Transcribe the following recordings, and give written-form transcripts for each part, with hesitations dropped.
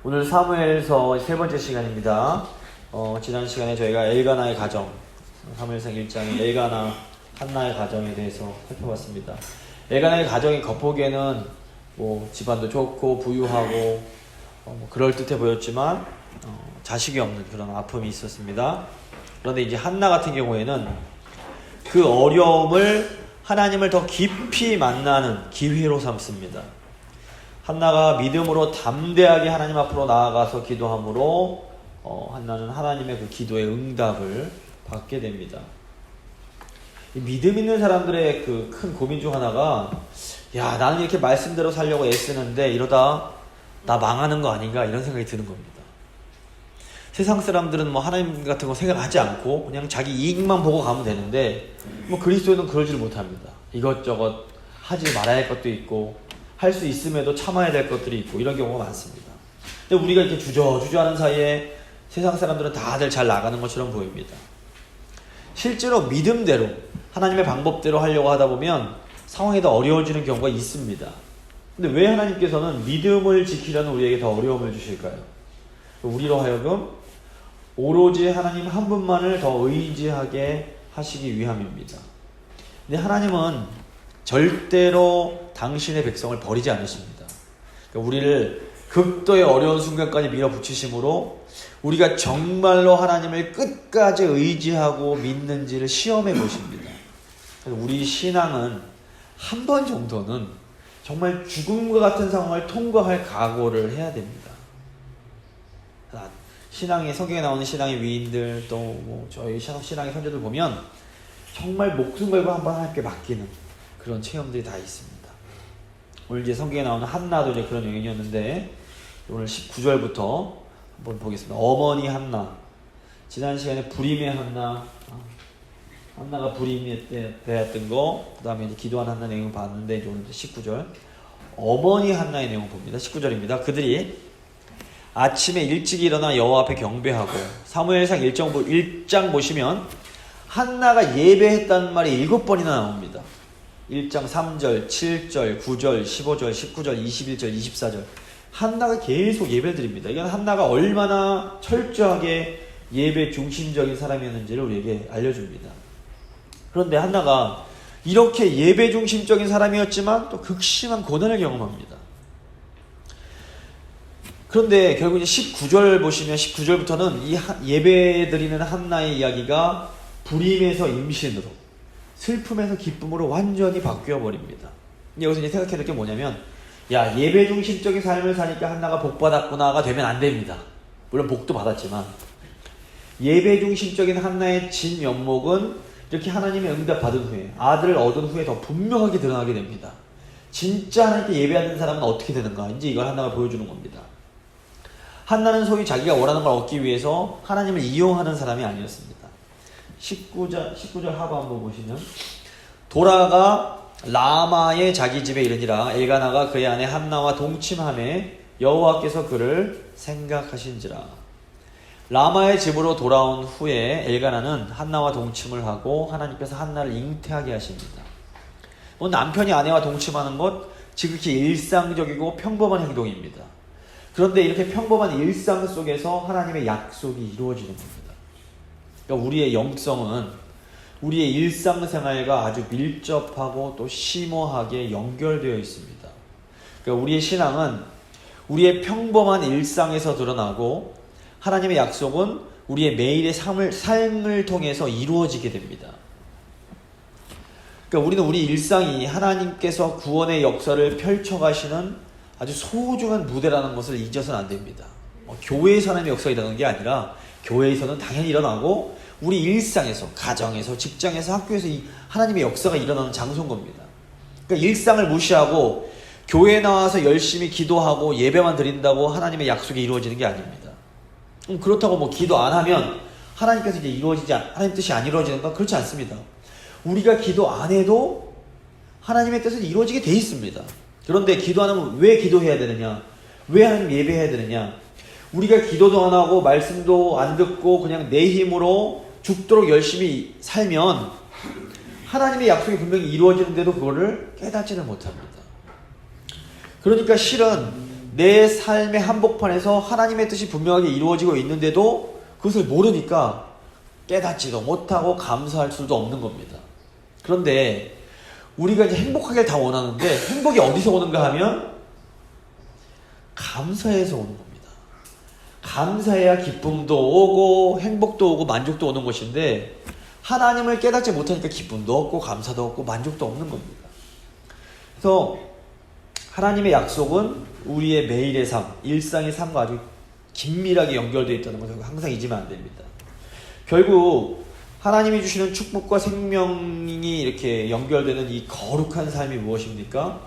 오늘 사무엘서 세 번째 시간입니다. 지난 시간에 저희가 엘가나의 가정, 사무엘상 1장의 엘가나, 한나의 가정에 대해서 살펴봤습니다. 엘가나의 가정이 겉보기에는 집안도 좋고 부유하고 그럴듯해 보였지만 자식이 없는 그런 아픔이 있었습니다. 그런데 이제 한나 같은 경우에는 그 어려움을 하나님을 더 깊이 만나는 기회로 삼습니다. 한나가 믿음으로 담대하게 하나님 앞으로 나아가서 기도함으로 한나는 하나님의 그 기도의 응답을 받게 됩니다. 믿음 있는 사람들의 그 큰 고민 중 하나가, 야, 나는 이렇게 말씀대로 살려고 애쓰는데 이러다 나 망하는 거 아닌가, 이런 생각이 드는 겁니다. 세상 사람들은 하나님 같은 거 생각하지 않고 그냥 자기 이익만 보고 가면 되는데 그리스도인은 그러지를 못합니다. 이것저것 하지 말아야 할 것도 있고 할 수 있음에도 참아야 될 것들이 있고 이런 경우가 많습니다. 근데 우리가 이렇게 주저하는 사이에 세상 사람들은 다들 잘 나가는 것처럼 보입니다. 실제로 믿음대로 하나님의 방법대로 하려고 하다 보면 상황이 더 어려워지는 경우가 있습니다. 근데 왜 하나님께서는 믿음을 지키려는 우리에게 더 어려움을 주실까요? 우리로 하여금 오로지 하나님 한 분만을 더 의지하게 하시기 위함입니다. 근데 하나님은 절대로 당신의 백성을 버리지 않으십니다. 그러니까 우리를 극도의 어려운 순간까지 밀어붙이심으로 우리가 정말로 하나님을 끝까지 의지하고 믿는지를 시험해 보십니다. 우리 신앙은 한 번 정도는 정말 죽음과 같은 상황을 통과할 각오를 해야 됩니다. 신앙의 성경에 나오는 신앙의 위인들 또 저희 신앙의 선조들 보면 정말 목숨 걸고 한번 하나님께 맡기는 그런 체험들이 다 있습니다. 오늘 이제 성경에 나오는 한나도 이제 그런 여인이었는데 오늘 19절부터 한번 보겠습니다. 어머니 한나. 지난 시간에 불임의 한나, 한나가 불임에 대했던 거, 그 다음에 이제 기도한 한나 내용을 봤는데 이제 오늘 19절 어머니 한나의 내용을 봅니다. 19절입니다. 그들이 아침에 일찍 일어나 여호와 앞에 경배하고, 사무엘상 1장 보시면 한나가 예배했다는 말이 7번이나 나옵니다. 1장 3절, 7절, 9절, 15절, 19절, 21절, 24절 한나가 계속 예배를 드립니다. 이건 한나가 얼마나 철저하게 예배 중심적인 사람이었는지를 우리에게 알려줍니다. 그런데 한나가 이렇게 예배 중심적인 사람이었지만 또 극심한 고난을 경험합니다. 그런데 결국 이제 19절 보시면 19절부터는 이 예배 드리는 한나의 이야기가 불임에서 임신으로, 슬픔에서 기쁨으로 완전히 바뀌어 버립니다. 여기서 이제 생각해야 될 게 뭐냐면, 야, 예배 중심적인 삶을 사니까 한나가 복 받았구나가 되면 안 됩니다. 물론 복도 받았지만 예배 중심적인 한나의 진 면목은 이렇게 하나님의 응답 받은 후에, 아들을 얻은 후에 더 분명하게 드러나게 됩니다. 진짜 하나님께 예배하는 사람은 어떻게 되는가, 이제 이걸 한나가 보여주는 겁니다. 한나는 소위 자기가 원하는 걸 얻기 위해서 하나님을 이용하는 사람이 아니었습니다. 19절 하부 한번 보시면, 돌아가 라마의 자기 집에 이르니라 엘가나가 그의 아내 한나와 동침하매 여호와께서 그를 생각하신지라. 라마의 집으로 돌아온 후에 엘가나는 한나와 동침을 하고 하나님께서 한나를 잉태하게 하십니다. 남편이 아내와 동침하는 것 지극히 일상적이고 평범한 행동입니다. 그런데 이렇게 평범한 일상 속에서 하나님의 약속이 이루어지는 겁니다. 그러니까 우리의 영성은 우리의 일상생활과 아주 밀접하고 또 심오하게 연결되어 있습니다. 그러니까 우리의 신앙은 우리의 평범한 일상에서 드러나고 하나님의 약속은 우리의 매일의 삶을 통해서 이루어지게 됩니다. 그러니까 우리는 우리 일상이 하나님께서 구원의 역사를 펼쳐가시는 아주 소중한 무대라는 것을 잊어서는 안 됩니다. 교회에서 하나님의 역사가 일어나는 게 아니라 교회에서는 당연히 일어나고 우리 일상에서, 가정에서, 직장에서, 학교에서 이 하나님의 역사가 일어나는 장소인 겁니다. 그러니까 일상을 무시하고 교회에 나와서 열심히 기도하고 예배만 드린다고 하나님의 약속이 이루어지는 게 아닙니다. 그렇다고 기도 안 하면 하나님께서 이제 하나님 뜻이 안 이루어지는가? 그렇지 않습니다. 우리가 기도 안 해도 하나님의 뜻은 이루어지게 돼 있습니다. 그런데 기도 안 하면 왜 기도해야 되느냐? 왜 하나님 예배해야 되느냐? 우리가 기도도 안 하고 말씀도 안 듣고 그냥 내 힘으로 죽도록 열심히 살면 하나님의 약속이 분명히 이루어지는데도 그거를 깨닫지는 못합니다. 그러니까 실은 내 삶의 한복판에서 하나님의 뜻이 분명하게 이루어지고 있는데도 그것을 모르니까 깨닫지도 못하고 감사할 수도 없는 겁니다. 그런데 우리가 이제 행복하길 다 원하는데 행복이 어디서 오는가 하면 감사해서 오는 겁니다. 감사해야 기쁨도 오고 행복도 오고 만족도 오는 것인데 하나님을 깨닫지 못하니까 기쁨도 없고 감사도 없고 만족도 없는 겁니다. 그래서 하나님의 약속은 우리의 매일의 삶, 일상의 삶과 아주 긴밀하게 연결되어 있다는 것을 항상 잊으면 안 됩니다. 결국 하나님이 주시는 축복과 생명이 이렇게 연결되는 이 거룩한 삶이 무엇입니까?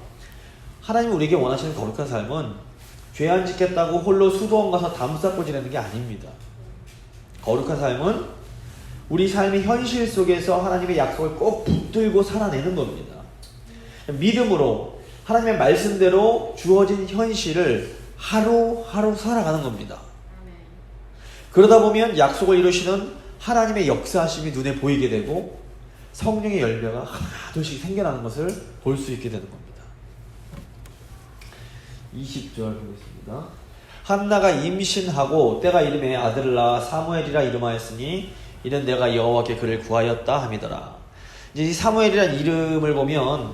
하나님이 우리에게 원하시는 거룩한 삶은 죄 안 짓겠다고 홀로 수도원 가서 담 쌓고 지내는 게 아닙니다. 거룩한 삶은 우리 삶의 현실 속에서 하나님의 약속을 꼭 붙들고 살아내는 겁니다. 믿음으로 하나님의 말씀대로 주어진 현실을 하루하루 살아가는 겁니다. 그러다 보면 약속을 이루시는 하나님의 역사하심이 눈에 보이게 되고 성령의 열매가 하나둘씩 생겨나는 것을 볼 수 있게 되는 겁니다. 20절 보겠습니다. 한나가 임신하고 때가 이름에 아들을 낳아 사무엘이라 이름하였으니 이는 내가 여호와께 그를 구하였다 함이더라. 이제 이 사무엘이라는 이름을 보면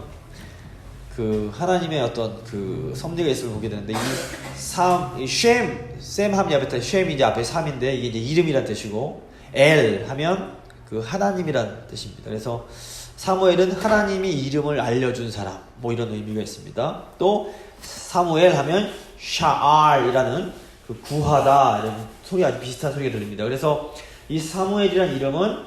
그 하나님의 어떤 그 섭리가 있음을 보게 되는데 셈 하면 앞에 셈이 이제 앞에 3인데 이게 이제 이름이란 뜻이고 엘 하면 그 하나님이란 뜻입니다. 그래서 사무엘은 하나님이 이름을 알려준 사람 뭐 이런 의미가 있습니다. 또 사무엘 하면 샤알이라는 그 구하다 이런 소리 아주 비슷한 소리가 들립니다. 그래서 이 사무엘이라는 이름은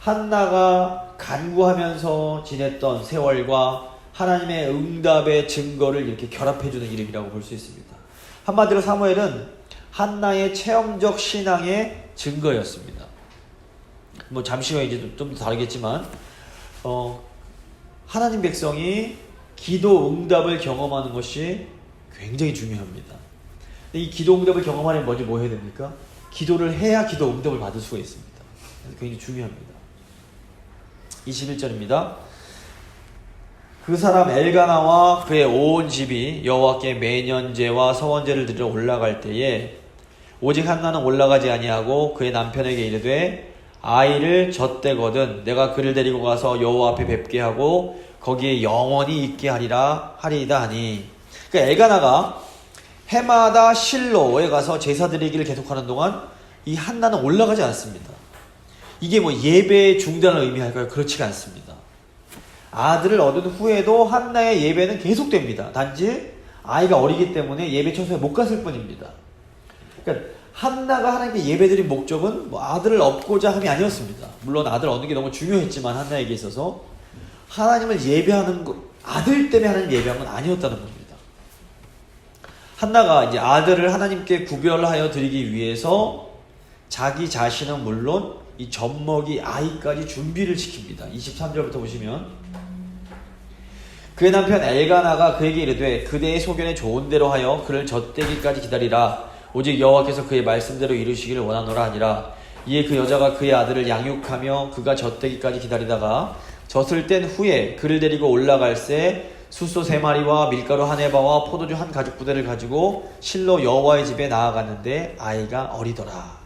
한나가 간구하면서 지냈던 세월과 하나님의 응답의 증거를 이렇게 결합해주는 이름이라고 볼 수 있습니다. 한마디로 사무엘은 한나의 체험적 신앙의 증거였습니다. 뭐 잠시 후에 이제 좀 더 다르겠지만 하나님 백성이 기도 응답을 경험하는 것이 굉장히 중요합니다. 이 기도 응답을 경험하려면 먼저 뭐 해야 됩니까? 기도를 해야 기도 응답을 받을 수가 있습니다. 굉장히 중요합니다. 21절입니다. 그 사람 엘가나와 그의 온 집이 여호와께 매년제와 서원제를 드리러 올라갈 때에 오직 한나는 올라가지 아니하고 그의 남편에게 이르되 아이를 젖대거든 내가 그를 데리고 가서 여호와 앞에 뵙게 하고 거기에 영원히 있게 하리이다 하니. 그러니까 엘가나가 해마다 실로에 가서 제사 드리기를 계속하는 동안 이 한나는 올라가지 않습니다. 이게 뭐 예배의 중단을 의미할까요? 그렇지가 않습니다. 아들을 얻은 후에도 한나의 예배는 계속됩니다. 단지 아이가 어리기 때문에 예배 처소에 못 갔을 뿐입니다. 그러니까 한나가 하나님께 예배드린 목적은 뭐 아들을 얻고자 함이 아니었습니다. 물론 아들 얻는 게 너무 중요했지만 한나에게 있어서 하나님을 예배하는 것, 아들 때문에 하나님 예배한 건 아니었다는 겁니다. 한나가 이제 아들을 하나님께 구별하여 드리기 위해서 자기 자신은 물론 이 젖먹이 아이까지 준비를 시킵니다. 23절부터 보시면 그의 남편 엘가나가 그에게 이르되 그대의 소견에 좋은 대로 하여 그를 젖대기까지 기다리라. 오직 여호와께서 그의 말씀대로 이루시기를 원하노라 하니라. 이에 그 여자가 그의 아들을 양육하며 그가 젖대기까지 기다리다가 젖을 뗀 후에 그를 데리고 올라갈새 숫소 3마리와 밀가루 1에바와 포도주 1가죽부대를 가지고 실로 여호와의 집에 나아갔는데 아이가 어리더라.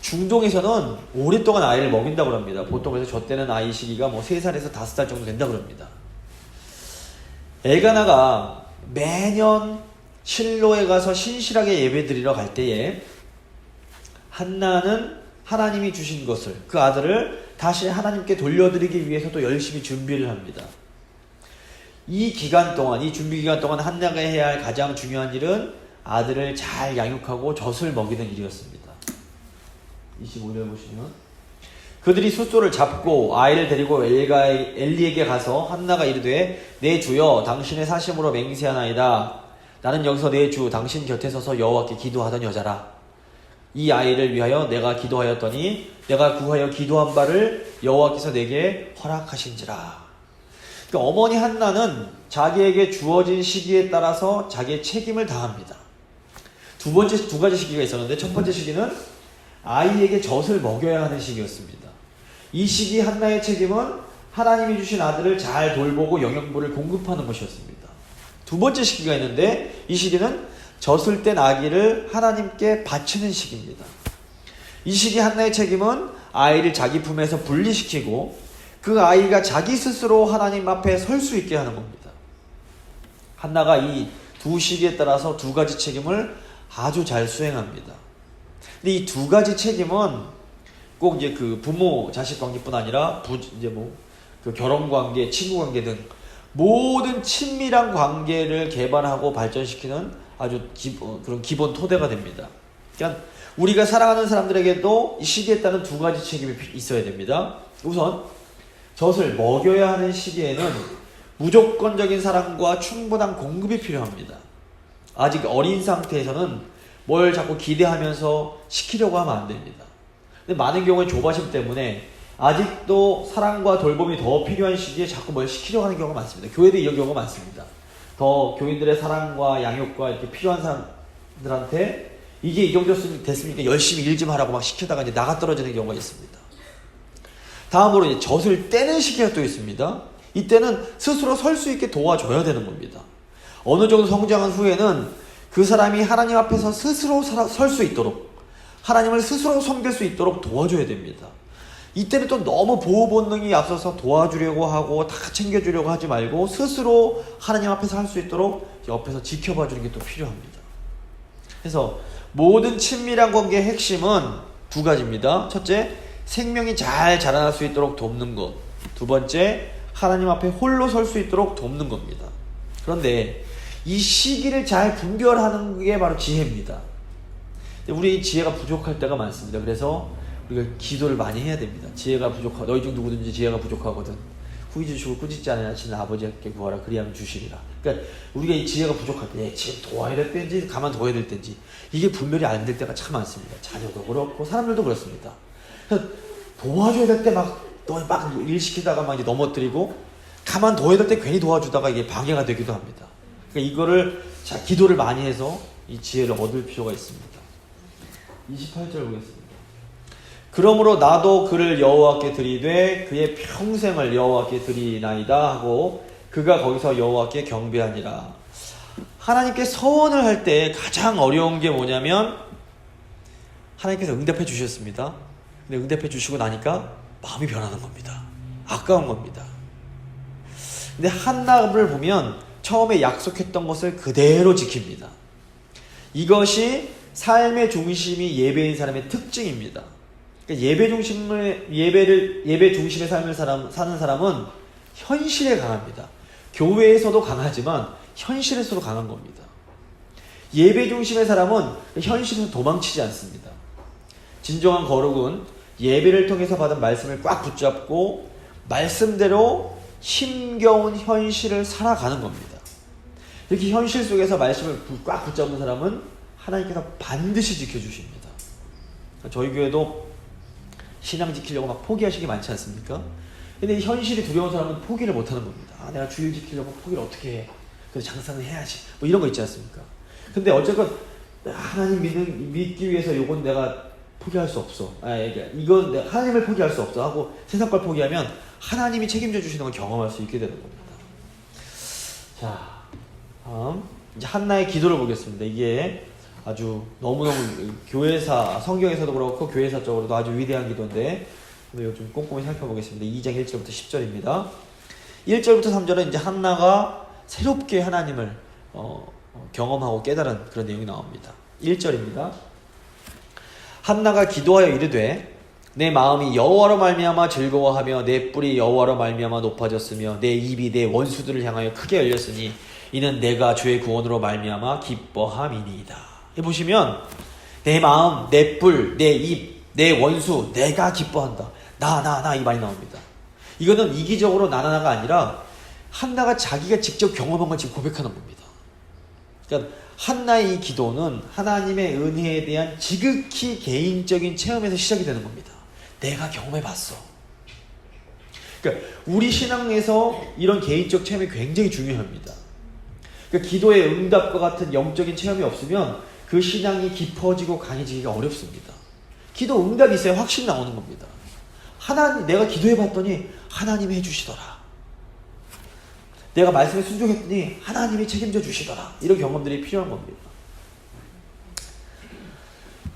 중동에서는 오랫동안 아이를 먹인다고 합니다. 보통 그래서 젖대는 아이 시기가 뭐 3살에서 5살 정도 된다고 합니다. 엘가나가 매년 실로에 가서 신실하게 예배드리러 갈 때에 한나는 하나님이 주신 것을 그 아들을 다시 하나님께 돌려드리기 위해서 또 열심히 준비를 합니다. 이 기간 동안, 이 준비 기간 동안 한나가 해야 할 가장 중요한 일은 아들을 잘 양육하고 젖을 먹이는 일이었습니다. 25절 보시면 그들이 숫소를 잡고 아이를 데리고 엘리에게 가서 한나가 이르되 내 주여 당신의 사심으로 맹세하나이다. 나는 여기서 내 주 당신 곁에 서서 여호와께 기도하던 여자라. 이 아이를 위하여 내가 기도하였더니 내가 구하여 기도한 바를 여호와께서 내게 허락하신지라. 그러니까 어머니 한나는 자기에게 주어진 시기에 따라서 자기의 책임을 다합니다. 두 가지 시기가 있었는데 첫 번째 시기는 아이에게 젖을 먹여야 하는 시기였습니다. 이 시기 한나의 책임은 하나님이 주신 아들을 잘 돌보고 영양분을 공급하는 것이었습니다. 두 번째 시기가 있는데 이 시기는 젖을 땐 아기를 하나님께 바치는 시기입니다. 이 시기 한나의 책임은 아이를 자기 품에서 분리시키고 그 아이가 자기 스스로 하나님 앞에 설 수 있게 하는 겁니다. 한나가 이 두 시기에 따라서 두 가지 책임을 아주 잘 수행합니다. 근데 이 두 가지 책임은 꼭 이제 그 부모 자식 관계뿐 아니라 그 결혼 관계, 친구 관계 등 모든 친밀한 관계를 개발하고 발전시키는 아주 그런 기본 토대가 됩니다. 그러니까 우리가 사랑하는 사람들에게도 이 시기에 따른 두 가지 책임이 있어야 됩니다. 우선 젖을 먹여야 하는 시기에는 무조건적인 사랑과 충분한 공급이 필요합니다. 아직 어린 상태에서는 뭘 자꾸 기대하면서 시키려고 하면 안 됩니다. 근데 많은 경우에 조바심 때문에 아직도 사랑과 돌봄이 더 필요한 시기에 자꾸 뭘 시키려고 하는 경우가 많습니다. 교회도 이런 경우가 많습니다. 더 교인들의 사랑과 양육과 이렇게 필요한 사람들한테 이게 이 정도 됐으니까 열심히 일 좀 하라고 막 시키다가 이제 나가 떨어지는 경우가 있습니다. 다음으로 이제 젖을 떼는 시기가 또 있습니다. 이때는 스스로 설 수 있게 도와줘야 되는 겁니다. 어느 정도 성장한 후에는 그 사람이 하나님 앞에서 스스로 설 수 있도록, 하나님을 스스로 섬길 수 있도록 도와줘야 됩니다. 이때는 또 너무 보호 본능이 앞서서 도와주려고 하고 다 챙겨주려고 하지 말고 스스로 하나님 앞에서 할 수 있도록 옆에서 지켜봐 주는 게 또 필요합니다. 그래서 모든 친밀한 관계의 핵심은 두 가지입니다. 첫째, 생명이 잘 자라날 수 있도록 돕는 것. 두 번째, 하나님 앞에 홀로 설 수 있도록 돕는 겁니다. 그런데 이 시기를 잘 분별하는 게 바로 지혜입니다. 우리 지혜가 부족할 때가 많습니다. 그래서 우리가 기도를 많이 해야 됩니다. 지혜가 부족하고 너희 중 누구든지 지혜가 부족하거든 후히 주시고 꾸짖지 않으나 친히 아버지께 구하라 그리하면 주시리라. 그러니까 우리가 이 지혜가 부족할 때 지금 도와야 될 때인지 가만둬야 될 때인지 이게 분별이 안 될 때가 참 많습니다. 자녀도 그렇고 사람들도 그렇습니다. 그래서 도와줘야 될 때 막 일 시키다가 막 이제 넘어뜨리고 가만둬야 될 때 괜히 도와주다가 이게 방해가 되기도 합니다. 그러니까 이거를 기도를 많이 해서 이 지혜를 얻을 필요가 있습니다. 28절 보겠습니다. 그러므로 나도 그를 여호와께 드리되 그의 평생을 여호와께 드리나이다 하고 그가 거기서 여호와께 경배하니라. 하나님께 서원을 할 때 가장 어려운 게 뭐냐면 하나님께서 응답해 주셨습니다. 근데 응답해 주시고 나니까 마음이 변하는 겁니다. 아까운 겁니다. 근데 한나를 보면 처음에 약속했던 것을 그대로 지킵니다. 이것이 삶의 중심이 예배인 사람의 특징입니다. 그러니까 예배 중심의 삶을 사는 사람은 현실에 강합니다. 교회에서도 강하지만 현실에서도 강한 겁니다. 예배 중심의 사람은 현실에서 도망치지 않습니다. 진정한 거룩은 예배를 통해서 받은 말씀을 꽉 붙잡고 말씀대로 힘겨운 현실을 살아가는 겁니다. 이렇게 현실 속에서 말씀을 꽉 붙잡는 사람은 하나님께서 반드시 지켜주십니다. 저희 교회도 신앙 지키려고 막 포기하시기 많지 않습니까? 근데 이 현실이 두려운 사람은 포기를 못하는 겁니다. 내가 주일 지키려고 포기를 어떻게 해? 그래서 장사는 해야지. 뭐 이런 거 있지 않습니까? 근데 어쨌건 하나님 믿기 위해서 요건 내가 포기할 수 없어. 이건 내가 하나님을 포기할 수 없어 하고 세상 걸 포기하면 하나님이 책임져 주시는 걸 경험할 수 있게 되는 겁니다. 자, 다음 이제 한나의 기도를 보겠습니다. 이게 아주 너무너무 교회사, 성경에서도 그렇고 교회사적으로도 아주 위대한 기도인데 오늘 좀 꼼꼼히 살펴보겠습니다. 2장 1절부터 10절입니다. 1절부터 3절은 이제 한나가 새롭게 하나님을 경험하고 깨달은 그런 내용이 나옵니다. 1절입니다. 한나가 기도하여 이르되 내 마음이 여호와로 말미암아 즐거워하며 내 뿔이 여호와로 말미암아 높아졌으며 내 입이 내 원수들을 향하여 크게 열렸으니 이는 내가 주의 구원으로 말미암아 기뻐함이니이다. 보시면 내 마음, 내 뿔, 내 입, 내 원수, 내가 기뻐한다. 나 이 말이 나옵니다. 이거는 이기적으로 나가 아니라 한나가 자기가 직접 경험한 걸 지금 고백하는 겁니다. 그러니까 한나의 이 기도는 하나님의 은혜에 대한 지극히 개인적인 체험에서 시작이 되는 겁니다. 내가 경험해봤어. 그러니까 우리 신앙에서 이런 개인적 체험이 굉장히 중요합니다. 그러니까 기도의 응답과 같은 영적인 체험이 없으면 그 신앙이 깊어지고 강해지기가 어렵습니다. 기도 응답이 있어야 확신 나오는 겁니다. 내가 기도해봤더니 하나님이 해주시더라. 내가 말씀에 순종했더니 하나님이 책임져 주시더라. 이런 경험들이 필요한 겁니다.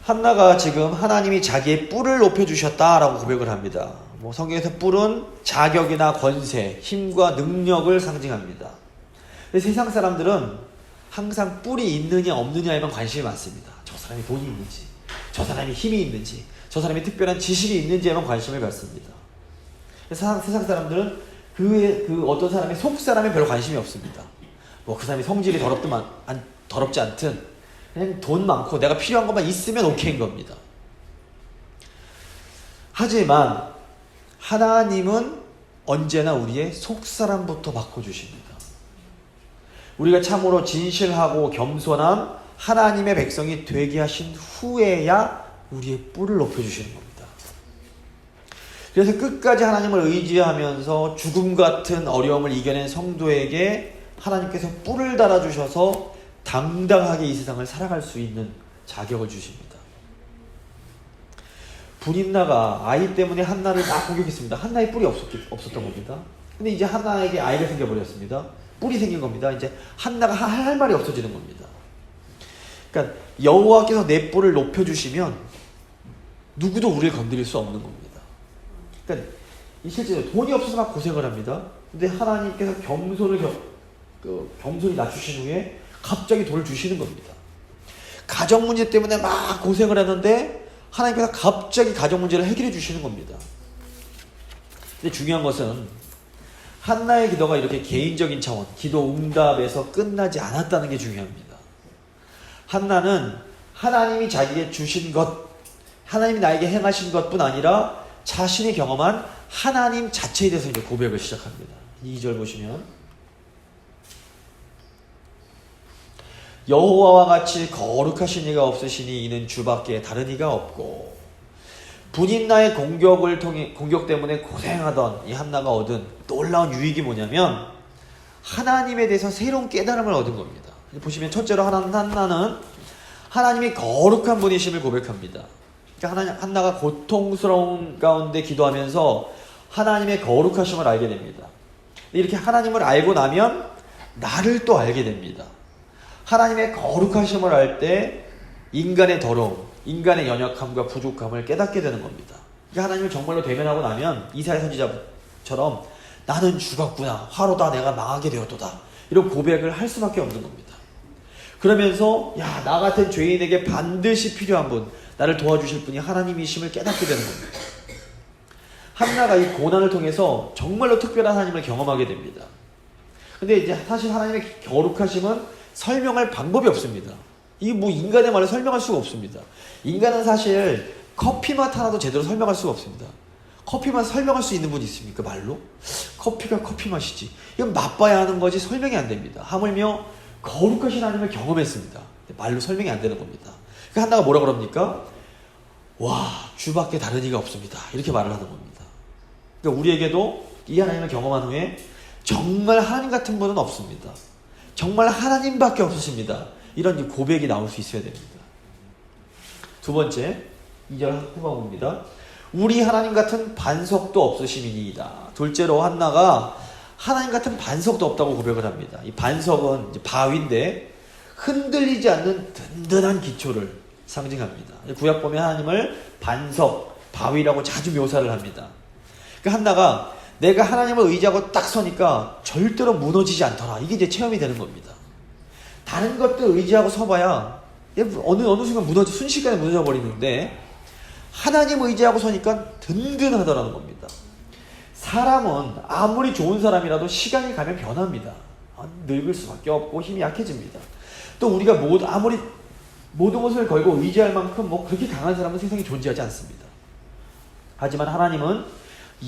한나가 지금 하나님이 자기의 뿔을 높여주셨다라고 고백을 합니다. 성경에서 뿔은 자격이나 권세, 힘과 능력을 상징합니다. 근데 세상 사람들은 항상 뿔이 있느냐 없느냐에만 관심이 많습니다. 저 사람이 돈이 있는지, 저 사람이 힘이 있는지, 저 사람이 특별한 지식이 있는지에만 관심을 갖습니다. 세상 사람들은 그 어떤 사람의 속 사람에 별로 관심이 없습니다. 그 사람이 성질이 더럽지 않든 그냥 돈 많고 내가 필요한 것만 있으면 오케이인 겁니다. 하지만 하나님은 언제나 우리의 속사람부터 바꿔주십니다. 우리가 참으로 진실하고 겸손한 하나님의 백성이 되게 하신 후에야 우리의 뿔을 높여주시는 겁니다. 그래서 끝까지 하나님을 의지하면서 죽음 같은 어려움을 이겨낸 성도에게 하나님께서 뿔을 달아주셔서 당당하게 이 세상을 살아갈 수 있는 자격을 주십니다. 분인나가 아이 때문에 한나를 막 공격했습니다. 한나의 뿔이 없었던 겁니다. 근데 이제 한나에게 아이가 생겨버렸습니다. 뿔이 생긴 겁니다. 이제 한나가 할 말이 없어지는 겁니다. 그러니까 여호와께서 내 뿔을 높여주시면 누구도 우리를 건드릴 수 없는 겁니다. 그러니까 실제로 돈이 없어서 막 고생을 합니다. 근데 하나님께서 겸손히 낮추신 후에 갑자기 돈을 주시는 겁니다. 가정 문제 때문에 막 고생을 하는데 하나님께서 갑자기 가정 문제를 해결해 주시는 겁니다. 근데 중요한 것은 한나의 기도가 이렇게 개인적인 차원, 기도 응답에서 끝나지 않았다는 게 중요합니다. 한나는 하나님이 자기에게 주신 것, 하나님이 나에게 행하신 것뿐 아니라 자신이 경험한 하나님 자체에 대해서 이제 고백을 시작합니다. 2절 보시면 여호와와 같이 거룩하신 이가 없으시니 이는 주밖에 다른 이가 없고 분인나의 공격 때문에 고생하던 이 한나가 얻은 놀라운 유익이 뭐냐면 하나님에 대해서 새로운 깨달음을 얻은 겁니다. 보시면 첫째로 한나는 하나님이 거룩한 분이심을 고백합니다. 그러니까 한나가 고통스러운 가운데 기도하면서 하나님의 거룩하심을 알게 됩니다. 이렇게 하나님을 알고 나면 나를 또 알게 됩니다. 하나님의 거룩하심을 알 때 인간의 더러움, 인간의 연약함과 부족함을 깨닫게 되는 겁니다. 하나님을 정말로 대면하고 나면 이사야 선지자처럼 나는 죽었구나, 화로다, 내가 망하게 되었도다, 이런 고백을 할 수밖에 없는 겁니다. 그러면서 나 같은 죄인에게 반드시 필요한 분, 나를 도와주실 분이 하나님이심을 깨닫게 되는 겁니다. 한나가 이 고난을 통해서 정말로 특별한 하나님을 경험하게 됩니다. 근데 이제 사실 하나님의 거룩하심은 설명할 방법이 없습니다. 이 인간의 말로 설명할 수가 없습니다. 인간은 사실 커피맛 하나도 제대로 설명할 수가 없습니다. 커피맛 설명할 수 있는 분이 있습니까? 말로? 커피가 커피맛이지. 이건 맛봐야 하는 거지 설명이 안 됩니다. 하물며 거룩하신 하나님을 경험했습니다. 말로 설명이 안 되는 겁니다. 그러니까 한나가 뭐라 그럽니까? 와, 주밖에 다른 이가 없습니다. 이렇게 말을 하는 겁니다. 그러니까 우리에게도 이 하나님을 경험한 후에 정말 하나님 같은 분은 없습니다. 정말 하나님밖에 없으십니다. 이런 고백이 나올 수 있어야 됩니다. 두 번째, 2절 후반부입니다. 우리 하나님 같은 반석도 없으심이니이다. 둘째로 한나가 하나님 같은 반석도 없다고 고백을 합니다. 이 반석은 이제 바위인데 흔들리지 않는 든든한 기초를 상징합니다. 구약 보면 하나님을 반석, 바위라고 자주 묘사를 합니다. 그러니까 한나가 내가 하나님을 의지하고 딱 서니까 절대로 무너지지 않더라. 이게 이제 체험이 되는 겁니다. 다른 것들 의지하고 서봐야 어느 순간 순식간에 무너져 버리는데 하나님 의지하고 서니까 든든하더라는 겁니다. 사람은 아무리 좋은 사람이라도 시간이 가면 변합니다. 늙을 수밖에 없고 힘이 약해집니다. 또 우리가 아무리 모든 것을 걸고 의지할 만큼 그렇게 강한 사람은 세상에 존재하지 않습니다. 하지만 하나님은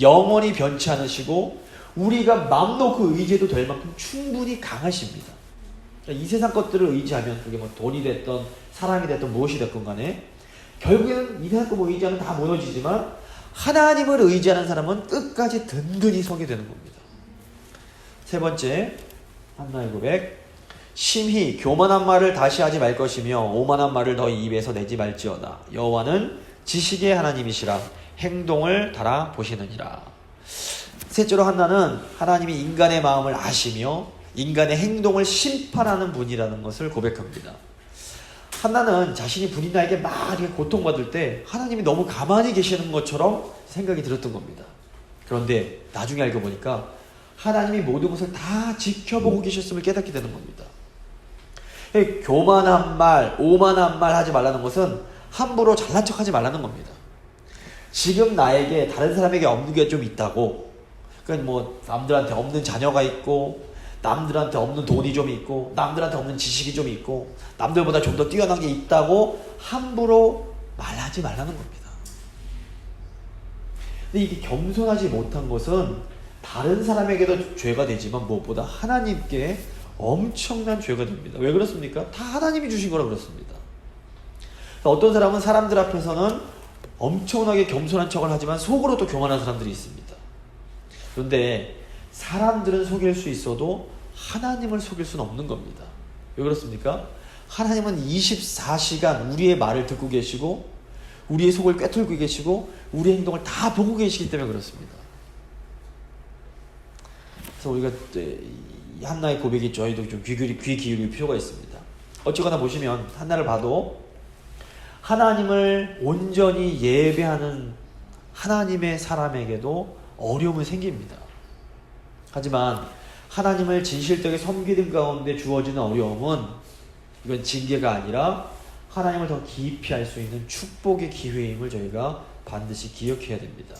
영원히 변치 않으시고 우리가 맘 놓고 의지해도 될 만큼 충분히 강하십니다. 그러니까 이 세상 것들을 의지하면 그게 돈이 됐던 사람이 됐던 무엇이 됐건 간에 결국에는 이 세상 거 의지하면 다 무너지지만 하나님을 의지하는 사람은 끝까지 든든히 서게 되는 겁니다. 세 번째, 한나의 고백. 심히 교만한 말을 다시 하지 말 것이며 오만한 말을 너희 입에서 내지 말지어다. 여호와는 지식의 하나님이시라 행동을 달아 보시느니라. 셋째로 한나는 하나님이 인간의 마음을 아시며 인간의 행동을 심판하는 분이라는 것을 고백합니다. 한나는 자신이 분이나에게 막 이렇게 고통받을 때 하나님이 너무 가만히 계시는 것처럼 생각이 들었던 겁니다. 그런데 나중에 알고 보니까 하나님이 모든 것을 다 지켜보고 계셨음을 깨닫게 되는 겁니다. 교만한 말, 오만한 말 하지 말라는 것은 함부로 잘난 척하지 말라는 겁니다. 지금 나에게 다른 사람에게 없는 게 좀 있다고, 그러니까 뭐 남들한테 없는 자녀가 있고, 남들한테 없는 돈이 좀 있고, 남들한테 없는 지식이 좀 있고, 남들보다 좀 더 뛰어난 게 있다고 함부로 말하지 말라는 겁니다. 근데 이게 겸손하지 못한 것은 다른 사람에게도 죄가 되지만 무엇보다 하나님께 엄청난 죄가 됩니다. 왜 그렇습니까? 다 하나님이 주신 거라 그렇습니다. 어떤 사람은 사람들 앞에서는 엄청나게 겸손한 척을 하지만 속으로 또 교만한 사람들이 있습니다. 그런데 사람들은 속일 수 있어도 하나님을 속일 수는 없는 겁니다. 왜 그렇습니까? 하나님은 24시간 우리의 말을 듣고 계시고 우리의 속을 꿰뚫고 계시고 우리의 행동을 다 보고 계시기 때문에 그렇습니다. 그래서 우리가 한나의 고백이 저희도 좀 귀 기울일 필요가 있습니다. 어쨌거나 보시면 한나를 봐도 하나님을 온전히 예배하는 하나님의 사람에게도 어려움이 생깁니다. 하지만 하나님을 진실되게 섬기는 가운데 주어지는 어려움은 이건 징계가 아니라 하나님을 더 깊이 알 수 있는 축복의 기회임을 저희가 반드시 기억해야 됩니다.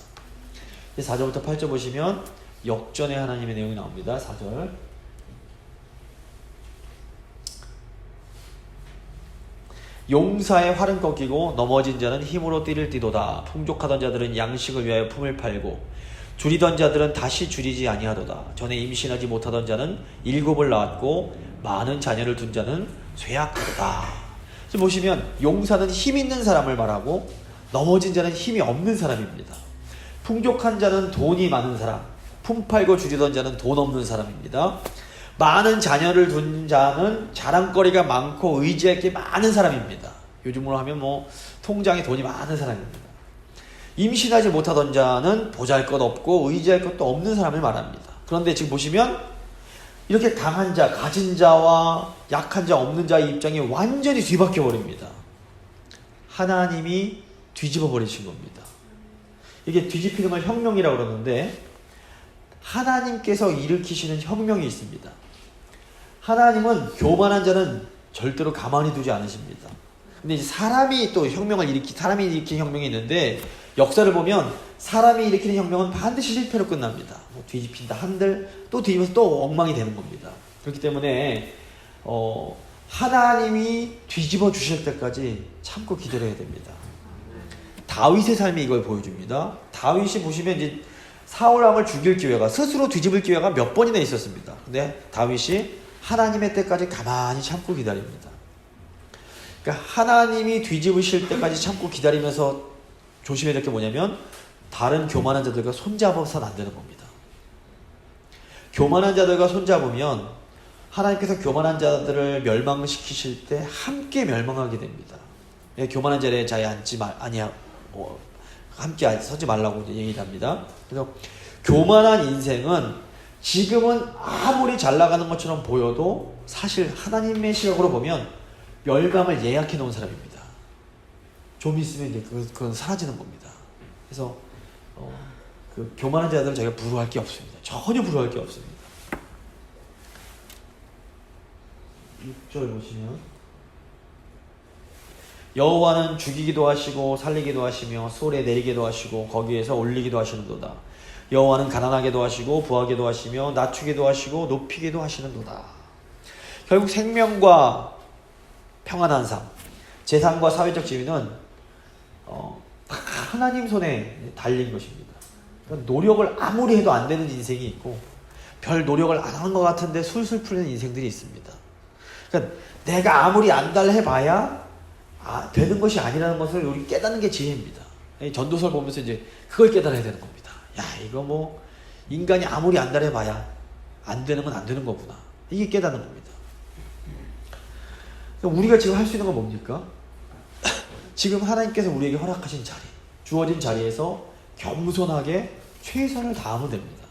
4절부터 8절 보시면 역전의 하나님의 내용이 나옵니다. 4절. 용사의 활은 꺾이고 넘어진 자는 힘으로 띠를 띠도다. 풍족하던 자들은 양식을 위하여 품을 팔고 줄이던 자들은 다시 줄이지 아니하도다. 전에 임신하지 못하던 자는 7을 낳았고 많은 자녀를 둔 자는 쇠약하도다. 지금 보시면 용사는 힘 있는 사람을 말하고 넘어진 자는 힘이 없는 사람입니다. 풍족한 자는 돈이 많은 사람, 품 팔고 줄이던 자는 돈 없는 사람입니다. 많은 자녀를 둔 자는 자랑거리가 많고 의지할 게 많은 사람입니다. 요즘으로 하면 뭐 통장에 돈이 많은 사람입니다. 임신하지 못하던 자는 보잘것 없고 의지할 것도 없는 사람을 말합니다. 그런데 지금 보시면 이렇게 강한 자, 가진 자와 약한 자, 없는 자의 입장이 완전히 뒤바뀌어 버립니다. 하나님이 뒤집어 버리신 겁니다. 이게 뒤집히는 걸 혁명이라고 그러는데 하나님께서 일으키시는 혁명이 있습니다. 하나님은 교만한 자는 절대로 가만히 두지 않으십니다. 근데 이제 사람이 일으킨 혁명이 있는데 역사를 보면 사람이 일으키는 혁명은 반드시 실패로 끝납니다. 뭐 뒤집힌다 한들 또 뒤집어서 또 엉망이 되는 겁니다. 그렇기 때문에 하나님이 뒤집어 주실 때까지 참고 기다려야 됩니다. 다윗의 삶이 이걸 보여줍니다. 다윗이 보시면 이제 사울 왕을 죽일 기회가, 스스로 뒤집을 기회가 몇 번이나 있었습니다. 근데 다윗이 하나님의 때까지 가만히 참고 기다립니다. 그러니까 하나님이 뒤집으실 때까지 참고 기다리면서 조심해야 될 게 뭐냐면 다른 교만한 자들과 손잡아서는 안 되는 겁니다. 교만한 자들과 손잡으면 하나님께서 교만한 자들을 멸망시키실 때 함께 멸망하게 됩니다. 교만한 자리에 앉지 함께 서지 말라고 얘기를 합니다. 그래서 교만한 인생은 지금은 아무리 잘 나가는 것처럼 보여도 사실 하나님의 시각으로 보면 멸망을 예약해 놓은 사람입니다. 좀 있으면 이제 그건 사라지는 겁니다. 그래서 그 교만한 자들은 저희가 부러워할 게 없습니다. 전혀 부러워할 게 없습니다. 6절 보시면 여호와는 죽이기도 하시고 살리기도 하시며 소에 내리기도 하시고 거기에서 올리기도 하시는도다. 여호와는 가난하게도 하시고 부하게도 하시며 낮추기도 하시고 높이기도 하시는도다. 결국 생명과 평안한 삶, 재산과 사회적 지위는 하나님 손에 달린 것입니다. 그러니까 노력을 아무리 해도 안 되는 인생이 있고 별 노력을 안 하는 것 같은데 술술 풀리는 인생들이 있습니다. 그러니까 내가 아무리 안달 해봐야 되는 것이 아니라는 것을 우리 깨닫는 게 지혜입니다. 전도서를 보면서 이제 그걸 깨달아야 되는 겁니다. 야, 이거 뭐 인간이 아무리 안달해봐야 안 되는 건 안 되는 거구나. 이게 깨닫는 겁니다. 우리가 지금 할 수 있는 건 뭡니까? 지금 하나님께서 우리에게 허락하신 자리, 주어진 자리에서 겸손하게 최선을 다하면 됩니다.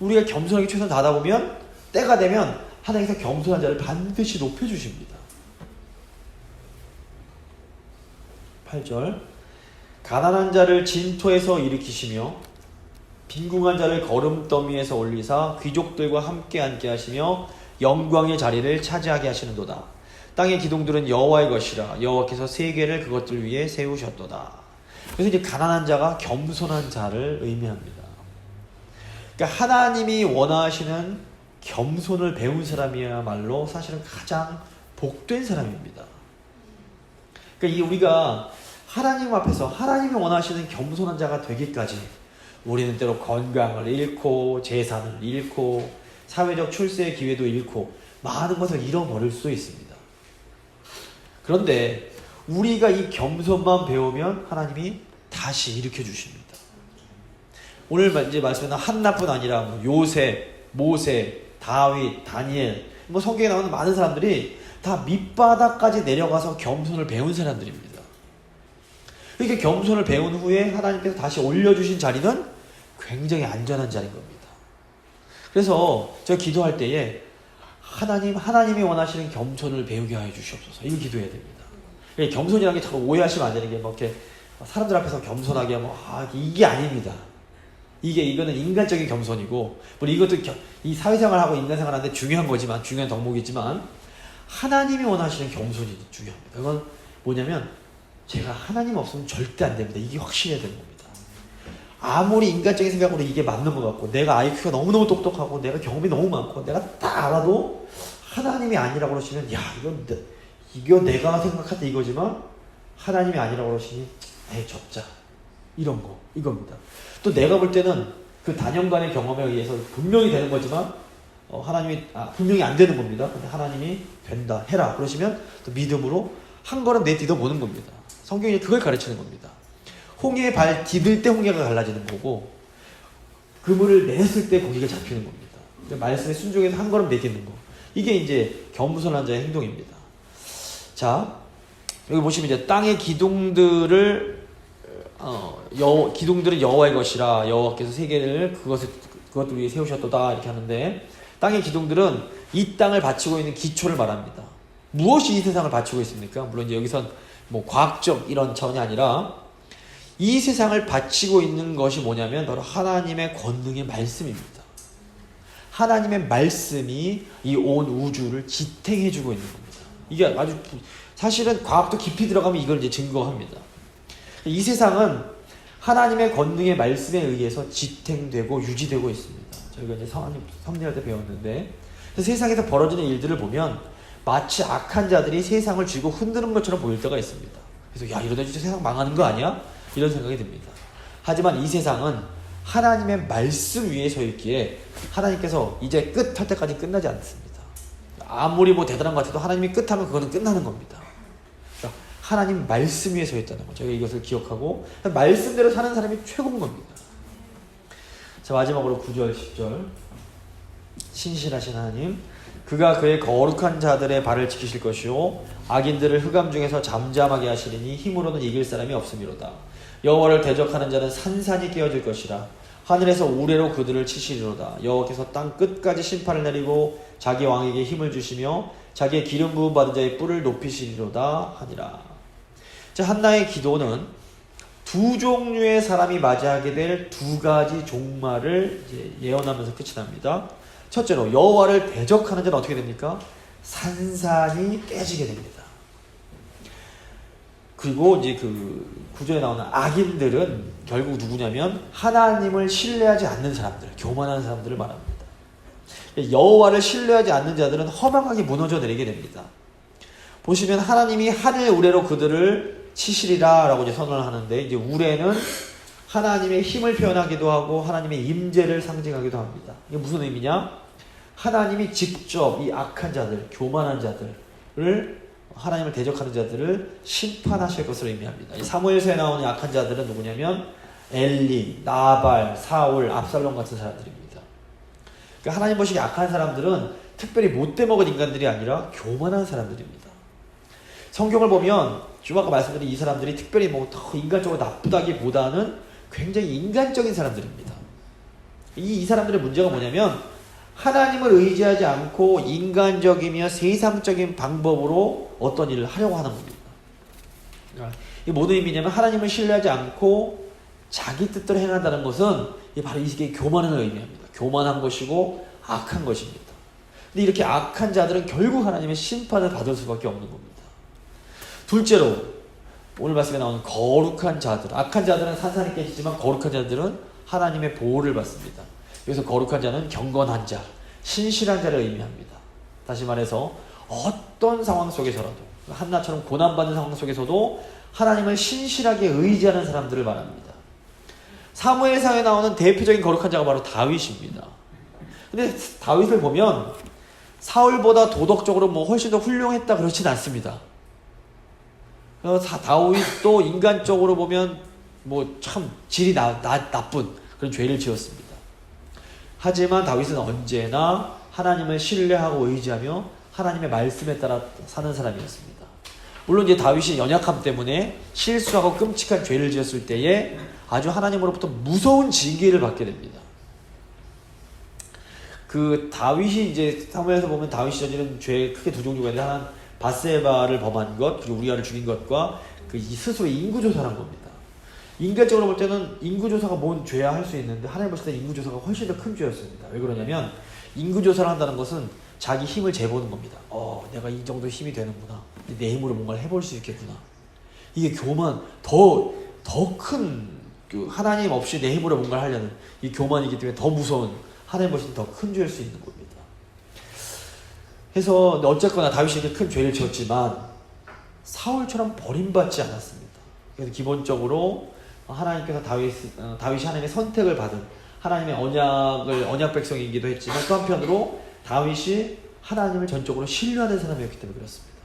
우리가 겸손하게 최선을 다하다 보면 때가 되면 하나님께서 겸손한 자를 반드시 높여주십니다. 8절 가난한 자를 진토에서 일으키시며 빈궁한 자를 거름더미에서 올리사 귀족들과 함께 앉게 하시며 영광의 자리를 차지하게 하시는도다. 땅의 기둥들은 여호와의 것이라 여호와께서 세계를 그것들 위에 세우셨도다. 그래서 이제 가난한 자가 겸손한 자를 의미합니다. 그러니까 하나님이 원하시는 겸손을 배운 사람이야말로 사실은 가장 복된 사람입니다. 그러니까 우리가 하나님 앞에서 하나님이 원하시는 겸손한 자가 되기까지 우리는 때로 건강을 잃고 재산을 잃고 사회적 출세의 기회도 잃고 많은 것을 잃어버릴 수도 있습니다. 그런데 우리가 이 겸손만 배우면 하나님이 다시 일으켜 주십니다. 오늘 이제 말씀에는 한나뿐 아니라 요셉, 모세, 다윗, 다니엘, 성경에 나오는 많은 사람들이 다 밑바닥까지 내려가서 겸손을 배운 사람들입니다. 이렇게 겸손을 배운 후에 하나님께서 다시 올려주신 자리는 굉장히 안전한 자리인 겁니다. 그래서 제가 기도할 때에 하나님이 원하시는 겸손을 배우게 하여 주시옵소서. 이거 기도해야 됩니다. 겸손이라는 게 자꾸 오해하시면 안 되는 게 이렇게 사람들 앞에서 겸손하게 하면 이게 아닙니다. 이거는 인간적인 겸손이고, 물론 이것도 이 사회생활하고 인간생활하는데 중요한 거지만, 중요한 덕목이지만, 하나님이 원하시는 겸손이 중요합니다. 그건 뭐냐면, 제가 하나님 없으면 절대 안 됩니다. 이게 확신해야 되는 겁니다. 아무리 인간적인 생각으로 이게 맞는 것 같고, 내가 IQ가 너무너무 똑똑하고, 내가 경험이 너무 많고, 내가 다 알아도, 하나님이 아니라고 그러시면, 이거 내가 생각할 때 이거지만, 하나님이 아니라고 그러시니, 접자. 이런 거, 이겁니다. 또 내가 볼 때는 그 단연간의 경험에 의해서 분명히 되는 거지만 하나님이 분명히 안 되는 겁니다. 근데 하나님이 된다, 해라 그러시면 또 믿음으로 한 걸음 내딛어 보는 겁니다. 성경이 그걸 가르치는 겁니다. 홍해에 발 디딜 때 홍해가 갈라지는 거고 그물을 냈을 때 고기가 잡히는 겁니다. 말씀에 순종해서 한 걸음 내딛는 거, 이게 이제 겸손한 자의 행동입니다. 자, 여기 보시면 이제 땅의 기둥들을 기둥들은 여호와의 것이라 여호와께서 세계를 그것들 위해 세우셨도다 이렇게 하는데, 땅의 기둥들은 이 땅을 바치고 있는 기초를 말합니다. 무엇이 이 세상을 바치고 있습니까? 물론 이제 여기선 과학적 이런 차원이 아니라 이 세상을 바치고 있는 것이 뭐냐면 바로 하나님의 권능의 말씀입니다. 하나님의 말씀이 이 온 우주를 지탱해주고 있는 겁니다. 이게 아주 사실은 과학도 깊이 들어가면 이걸 이제 증거합니다. 이 세상은 하나님의 권능의 말씀에 의해서 지탱되고 유지되고 있습니다. 저희가 이제 섭리할 때 배웠는데, 세상에서 벌어지는 일들을 보면 마치 악한 자들이 세상을 쥐고 흔드는 것처럼 보일 때가 있습니다. 그래서 이러다 진짜 세상 망하는 거 아니야? 이런 생각이 듭니다. 하지만 이 세상은 하나님의 말씀 위에 서 있기에 하나님께서 이제 끝 할 때까지 끝나지 않습니다. 아무리 대단한 것 같아도 하나님이 끝하면 그거는 끝나는 겁니다. 하나님 말씀 위에 서 있다는 거죠. 저희가 이것을 기억하고 말씀대로 사는 사람이 최고인 겁니다. 자, 마지막으로 9절 10절 신실하신 하나님, 그가 그의 거룩한 자들의 발을 지키실 것이요 악인들을 흑암 중에서 잠잠하게 하시리니 힘으로는 이길 사람이 없음이로다. 여호와를 대적하는 자는 산산이 깨어질 것이라. 하늘에서 우레로 그들을 치시리로다. 여호와께서 땅 끝까지 심판을 내리고 자기 왕에게 힘을 주시며 자기의 기름 부음 받은 자의 뿔을 높이시리로다 하니라. 자, 한나의 기도는 두 종류의 사람이 맞이하게 될 두 가지 종말을 이제 예언하면서 끝이 납니다. 첫째로 여호와를 대적하는 자는 어떻게 됩니까? 산산이 깨지게 됩니다. 그리고 이제 그 구절에 나오는 악인들은 결국 누구냐면 하나님을 신뢰하지 않는 사람들, 교만한 사람들을 말합니다. 여호와를 신뢰하지 않는 자들은 허망하게 무너져 내리게 됩니다. 보시면 하나님이 하늘 우레로 그들을 치시리라 라고 이제 선언을 하는데, 이제 우레는 하나님의 힘을 표현하기도 하고 하나님의 임재를 상징하기도 합니다. 이게 무슨 의미냐? 하나님이 직접 이 악한 자들, 교만한 자들을, 하나님을 대적하는 자들을 심판하실 것을 의미합니다. 이 사무엘서에 나오는 악한 자들은 누구냐면 엘리, 나발, 사울, 압살롬 같은 사람들입니다. 그러니까 하나님 보시기에 악한 사람들은 특별히 못돼 먹은 인간들이 아니라 교만한 사람들입니다. 성경을 보면 좀 아까 말씀드린 이 사람들이 특별히 더 인간적으로 나쁘다기보다는 굉장히 인간적인 사람들입니다. 이 사람들의 문제가 뭐냐면 하나님을 의지하지 않고 인간적이며 세상적인 방법으로 어떤 일을 하려고 하는 겁니다. 이게 모든 의미냐면 하나님을 신뢰하지 않고 자기 뜻대로 행한다는 것은 바로 이게 교만을 의미합니다. 교만한 것이고 악한 것입니다. 근데 이렇게 악한 자들은 결국 하나님의 심판을 받을 수밖에 없는 겁니다. 둘째로 오늘 말씀에 나오는 거룩한 자들, 악한 자들은 산산이 깨지지만 거룩한 자들은 하나님의 보호를 받습니다. 여기서 거룩한 자는 경건한 자, 신실한 자를 의미합니다. 다시 말해서 어떤 상황 속에서라도, 한나처럼 고난받는 상황 속에서도 하나님을 신실하게 의지하는 사람들을 말합니다. 사무엘상에 나오는 대표적인 거룩한 자가 바로 다윗입니다. 근데 다윗을 보면 사울보다 도덕적으로 훨씬 더 훌륭했다 그렇진 않습니다. 다윗도 인간적으로 보면 참 질이 나쁜 그런 죄를 지었습니다. 하지만 다윗은 언제나 하나님을 신뢰하고 의지하며 하나님의 말씀에 따라 사는 사람이었습니다. 물론 이제 다윗이 연약함 때문에 실수하고 끔찍한 죄를 지었을 때에 아주 하나님으로부터 무서운 징계를 받게 됩니다. 다윗이 이제 사무엘에서 보면 다윗이 저지른 죄 크게 두 종류가 있는데, 하나는 밧세바를 범한 것, 그리고 우리아를 죽인 것과 스스로 인구조사를 한 겁니다. 인간적으로 볼 때는 인구조사가 뭔 죄야 할 수 있는데, 하나님 보실 때 인구조사가 훨씬 더 큰 죄였습니다. 왜 그러냐면 인구조사를 한다는 것은 자기 힘을 재보는 겁니다. 내가 이 정도 힘이 되는구나. 내 힘으로 뭔가를 해볼 수 있겠구나. 이게 교만, 더 큰 하나님 없이 내 힘으로 뭔가를 하려는 이 교만이기 때문에 더 무서운, 하나님 보실 때 더 큰 죄일 수 있는 겁니다. 그래서 어쨌거나 다윗이 이렇게 큰 죄를 지었지만 사울처럼 버림받지 않았습니다. 그래서 기본적으로 하나님께서 다윗이 하나님의 선택을 받은 하나님의 언약 백성이기도 했지만, 또 한편으로 다윗이 하나님을 전적으로 신뢰하는 사람이었기 때문에 그렇습니다.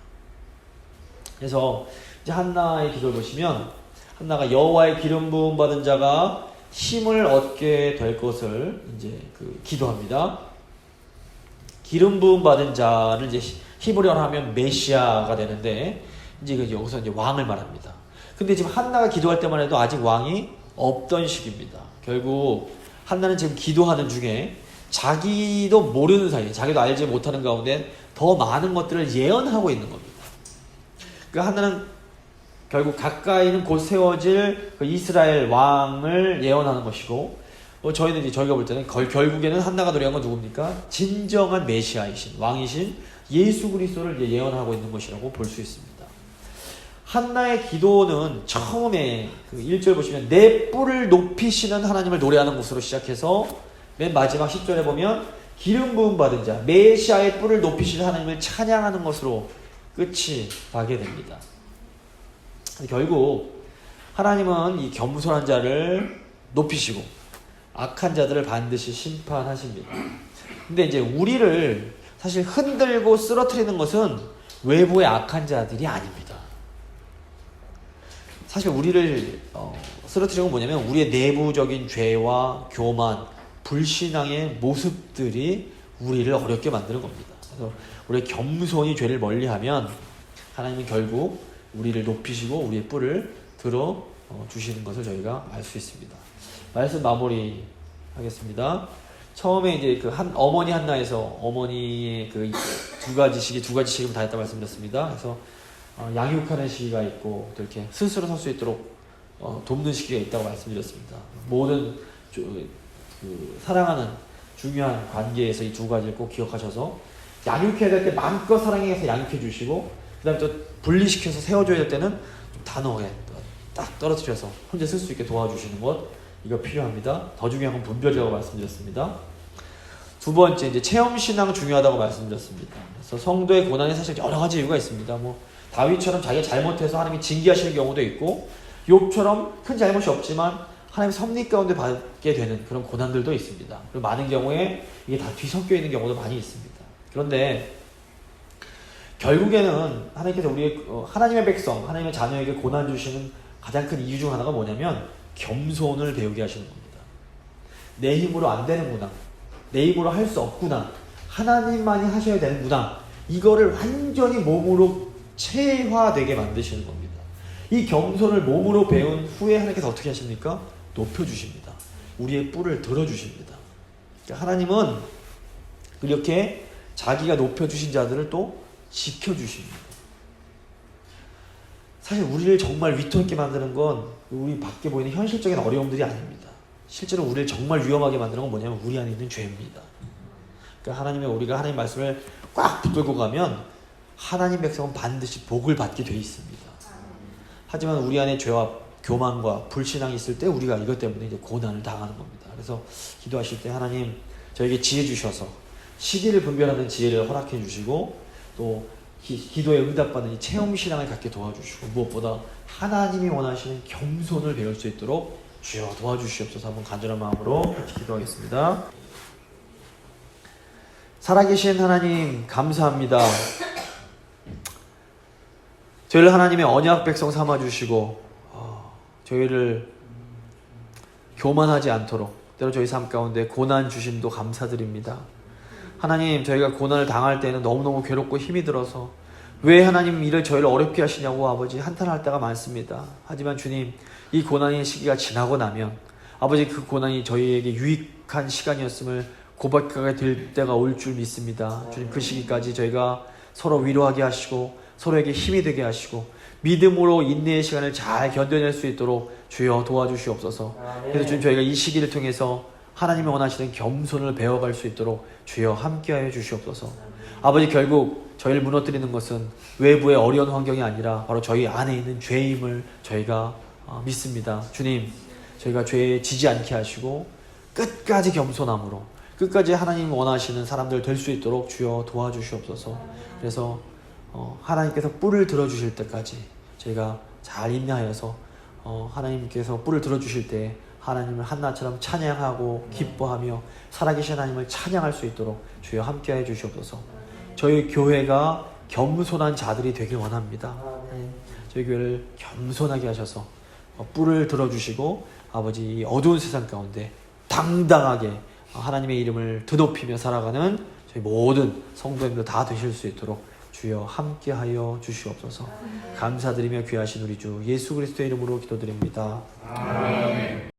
그래서 이제 한나의 기도를 보시면, 한나가 여호와의 기름 부음 받은 자가 힘을 얻게 될 것을 이제 기도합니다. 기름 부음 받은 자를 이제 히브리어로 하면 메시아가 되는데, 이제 여기서 이제 왕을 말합니다. 근데 지금 한나가 기도할 때만 해도 아직 왕이 없던 시기입니다. 결국 한나는 지금 기도하는 중에 자기도 모르는 사이에, 자기도 알지 못하는 가운데 더 많은 것들을 예언하고 있는 겁니다. 한나는 결국 가까이는 곧 세워질 이스라엘 왕을 예언하는 것이고, 저희가 볼 때는 결국에는 한나가 노래한 건 누굽니까? 진정한 메시아이신, 왕이신 예수 그리스도를 예언하고 있는 것이라고 볼 수 있습니다. 한나의 기도는 처음에 1절 보시면 내 뿔을 높이시는 하나님을 노래하는 것으로 시작해서, 맨 마지막 10절에 보면 기름 부음 받은 자, 메시아의 뿔을 높이시는 하나님을 찬양하는 것으로 끝이 나게 됩니다. 결국 하나님은 이 겸손한 자를 높이시고 악한 자들을 반드시 심판하십니다. 근데 이제 우리를 사실 흔들고 쓰러뜨리는 것은 외부의 악한 자들이 아닙니다. 사실 우리를 쓰러뜨리는 건 뭐냐면 우리의 내부적인 죄와 교만, 불신앙의 모습들이 우리를 어렵게 만드는 겁니다. 그래서 우리의 겸손히 죄를 멀리하면 하나님은 결국 우리를 높이시고 우리의 뿔을 들어 주시는 것을 저희가 알 수 있습니다. 말씀 마무리 하겠습니다. 처음에 이제 어머니 한나에서 어머니의 두 가지 시기를 다 했다 말씀드렸습니다. 그래서 양육하는 시기가 있고 또 이렇게 스스로 설 수 있도록 돕는 시기가 있다고 말씀드렸습니다. 모든 사랑하는 중요한 관계에서 이 두 가지를 꼭 기억하셔서, 양육해야 될 때 마음껏 사랑해서 양육해 주시고, 그 다음에 또 분리시켜서 세워줘야 될 때는 좀 단호하게 딱 떨어뜨려서 혼자 쓸 수 있게 도와주시는 것, 이거 필요합니다. 더 중요한 건 분별이라고 말씀드렸습니다. 두 번째, 이제 체험신앙 중요하다고 말씀드렸습니다. 그래서 성도의 고난에 사실 여러 가지 이유가 있습니다. 다윗처럼 자기가 잘못해서 하나님이 징계하시는 경우도 있고, 욥처럼 큰 잘못이 없지만 하나님의 섭리 가운데 받게 되는 그런 고난들도 있습니다. 그리고 많은 경우에 이게 다 뒤섞여 있는 경우도 많이 있습니다. 그런데 결국에는 하나님께서 하나님의 백성, 하나님의 자녀에게 고난 주시는 가장 큰 이유 중 하나가 뭐냐면 겸손을 배우게 하시는 겁니다. 내 힘으로 안 되는구나, 내 힘으로 할 수 없구나, 하나님만이 하셔야 되는구나, 이거를 완전히 몸으로 체화되게 만드시는 겁니다. 이 겸손을 몸으로 배운 후에 하나님께서 어떻게 하십니까? 높여주십니다. 우리의 뿔을 들어주십니다. 하나님은 이렇게 자기가 높여주신 자들을 또 지켜주십니다. 사실 우리를 정말 위태롭게 만드는 건 우리 밖에 보이는 현실적인 어려움들이 아닙니다. 실제로 우리를 정말 위험하게 만드는 건 뭐냐면 우리 안에 있는 죄입니다. 그러니까 우리가 하나님 말씀을 꽉 붙들고 가면 하나님 백성은 반드시 복을 받게 돼 있습니다. 하지만 우리 안에 죄와 교만과 불신앙이 있을 때 우리가 이것 때문에 이제 고난을 당하는 겁니다. 그래서 기도하실 때 하나님 저에게 지혜 주셔서 시기를 분별하는 지혜를 허락해 주시고 또 기도에 응답받는 이 체험신앙을 갖게 도와주시고 무엇보다 하나님이 원하시는 겸손을 배울 수 있도록 주여 도와주시옵소서. 한번 간절한 마음으로 같이 기도하겠습니다. 살아계신 하나님 감사합니다. 저희를 하나님의 언약 백성 삼아주시고 저희를 교만하지 않도록 때로 저희 삶 가운데 고난 주심도 감사드립니다. 하나님 저희가 고난을 당할 때는 너무너무 괴롭고 힘이 들어서 왜 하나님 이를 저희를 어렵게 하시냐고 아버지 한탄할 때가 많습니다. 하지만 주님 이 고난의 시기가 지나고 나면 아버지 그 고난이 저희에게 유익한 시간이었음을 고백하게 될 때가 올 줄 믿습니다. 주님 그 시기까지 저희가 서로 위로하게 하시고 서로에게 힘이 되게 하시고 믿음으로 인내의 시간을 잘 견뎌낼 수 있도록 주여 도와주시옵소서. 그래서 주님 저희가 이 시기를 통해서 하나님이 원하시는 겸손을 배워갈 수 있도록 주여 함께하여 주시옵소서. 아버지 결국 저희를 무너뜨리는 것은 외부의 어려운 환경이 아니라 바로 저희 안에 있는 죄임을 저희가 믿습니다. 주님 저희가 죄에 지지 않게 하시고 끝까지 겸손함으로 끝까지 하나님 원하시는 사람들 될 수 있도록 주여 도와주시옵소서. 그래서 하나님께서 뿔을 들어주실 때까지 저희가 잘 인내하여서 하나님께서 뿔을 들어주실 때 하나님을 한나처럼 찬양하고 기뻐하며 살아계신 하나님을 찬양할 수 있도록 주여 함께해 주시옵소서. 저희 교회가 겸손한 자들이 되길 원합니다. 저희 교회를 겸손하게 하셔서 뿔을 들어주시고 아버지 어두운 세상 가운데 당당하게 하나님의 이름을 드높이며 살아가는 저희 모든 성도님들 다 되실 수 있도록 주여 함께하여 주시옵소서. 감사드리며 귀하신 우리 주 예수 그리스도의 이름으로 기도드립니다. 아멘.